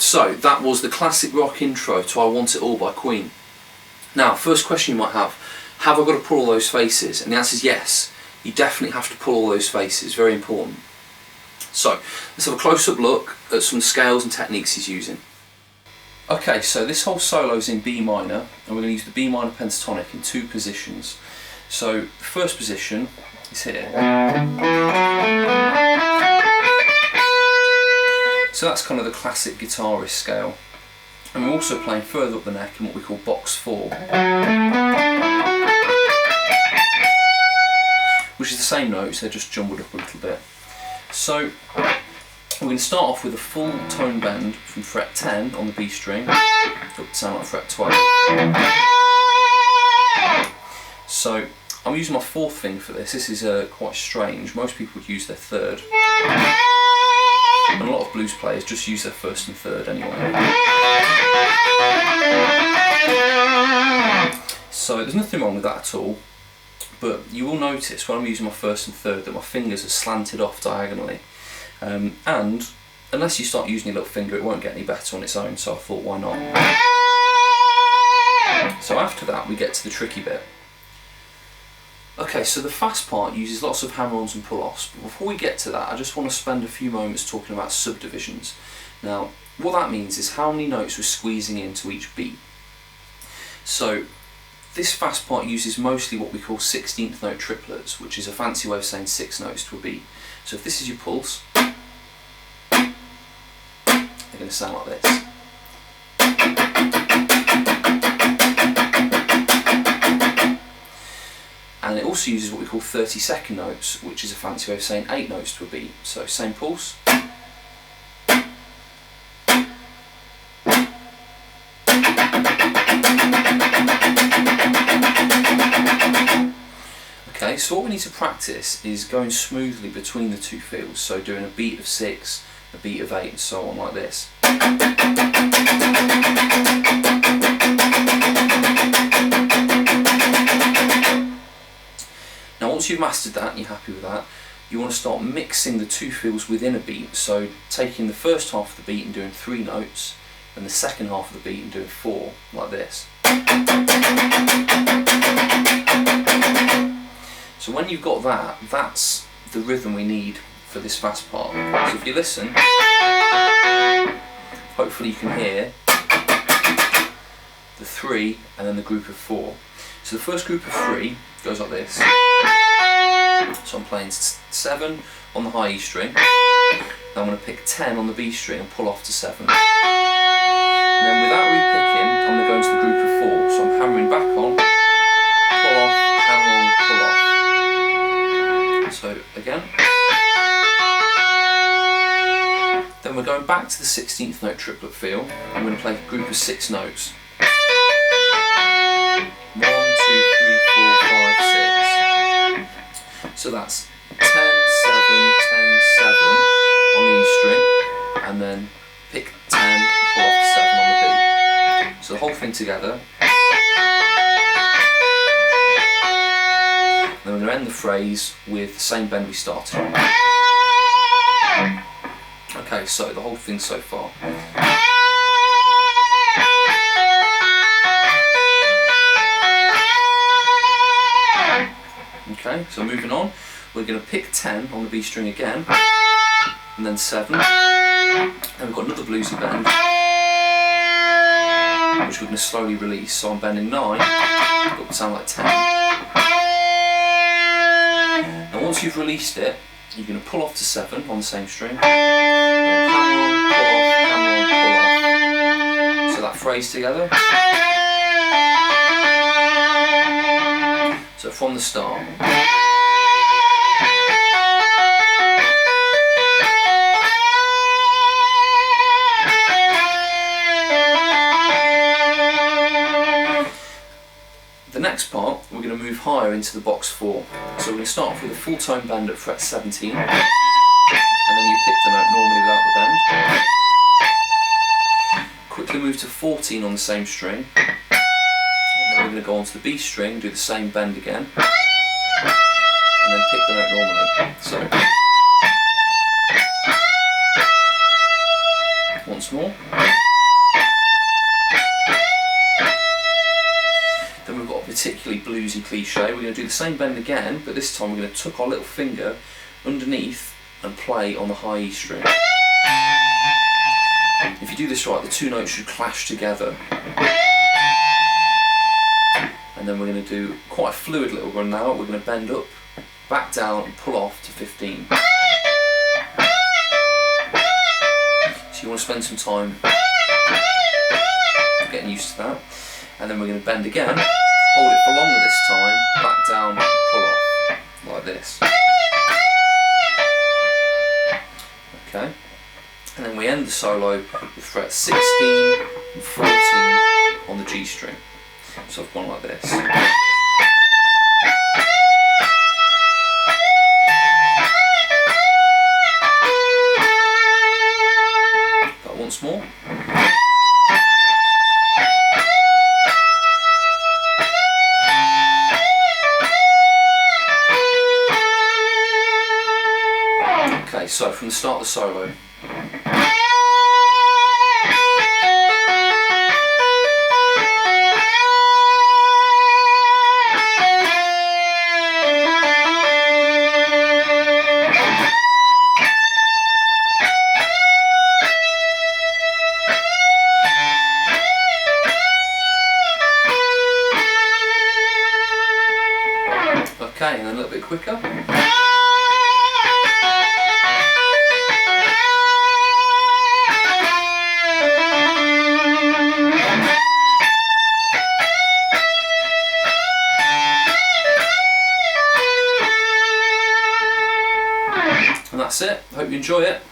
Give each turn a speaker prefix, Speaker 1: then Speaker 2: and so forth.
Speaker 1: So that was the classic rock intro to I Want It All by Queen. Now, first question you might have I got to pull all those faces? And the answer is yes, you definitely have to pull all those faces, very important. So let's have a close-up look at some scales and techniques he's using. Okay, so this whole solo is in B minor, and we're going to use the B minor pentatonic in 2 positions. So the first position is here. So that's kind of the classic guitarist scale. And we're also playing further up the neck in what we call box 4. Which is the same notes, they're just jumbled up a little bit. So we're going to start off with a full tone bend from fret 10 on the B string up to sound like fret 12. So I'm using my 4th finger for this. This is quite strange. Most people would use their 3rd. And a lot of blues players just use their 1st and 3rd anyway. So there's nothing wrong with that at all. But you will notice when I'm using my 1st and 3rd that my fingers are slanted off diagonally. And unless you start using your little finger, it won't get any better on its own, so I thought, why not? So after that we get to the tricky bit. Okay, so the fast part uses lots of hammer-ons and pull-offs, but before we get to that I just want to spend a few moments talking about subdivisions. Now, what that means is how many notes we're squeezing into each beat. So this fast part uses mostly what we call 16th note triplets, which is a fancy way of saying 6 notes to a beat. So if this is your pulse, they're going to sound like this. And it also uses what we call 32nd notes, which is a fancy way of saying 8 notes to a beat. So same pulse. Okay, so what we need to practice is going smoothly between the 2 feels, so doing a beat of 6, a beat of 8 and so on, like this. Now once you've mastered that and you're happy with that, you want to start mixing the 2 feels within a beat, so taking the first half of the beat and doing 3 notes, and the second half of the beat and doing 4, like this. So when you've got that, that's the rhythm we need for this fast part. So if you listen, hopefully you can hear the 3 and then the group of 4. So the first group of 3 goes like this. So I'm playing 7 on the high E string, then I'm going to pick 10 on the B string and pull off to 7. And then without re-picking, I'm going to go into the group of 4. So I'm hammering back on, pull off, hammer on, pull off. So again. Then we're going back to the 16th note triplet feel. I'm going to play a group of 6 notes. 1, 2, 3, 4, 5, 6. So that's 10, 7, 10, 7 on the E string, and then pick 10, pull off 7 on the B. So the whole thing together. Then we're going to end the phrase with the same bend we started on. Okay, so the whole thing so far. Okay, so moving on, we're going to pick 10 on the B string again, and then 7, and we've got another bluesy bend, which we're going to slowly release. So I'm bending 9, it will sound like 10. Now once you've released it, you're going to pull off to 7 on the same string, and then hammer on, pull off, hammer on, pull off. So that phrase together. So from the start. The next part, we're going to move higher into the box 4. So we're going to start off with a full tone bend at fret 17, and then you pick the note normally without the bend. Quickly move to 14 on the same string. We're going to go onto the B string, do the same bend again, and then pick the note normally. So, once more. particularly bluesy cliche, we're going to do the same bend again, but this time we're going to tuck our little finger underneath and play on the high E string. If you do this right, the two notes should clash together. And then we're going to do quite a fluid little run now. We're going to bend up, back down and pull off to 15. So you want to spend some time getting used to that. And then we're going to bend again, hold it for longer this time, back down, pull off, like this. Okay, and then we end the solo with frets 16 and 14 on the G string. So I've gone like this. That once more. Okay, so from the start of the solo. Okay, and then a little bit quicker. And that's it. Hope you enjoy it.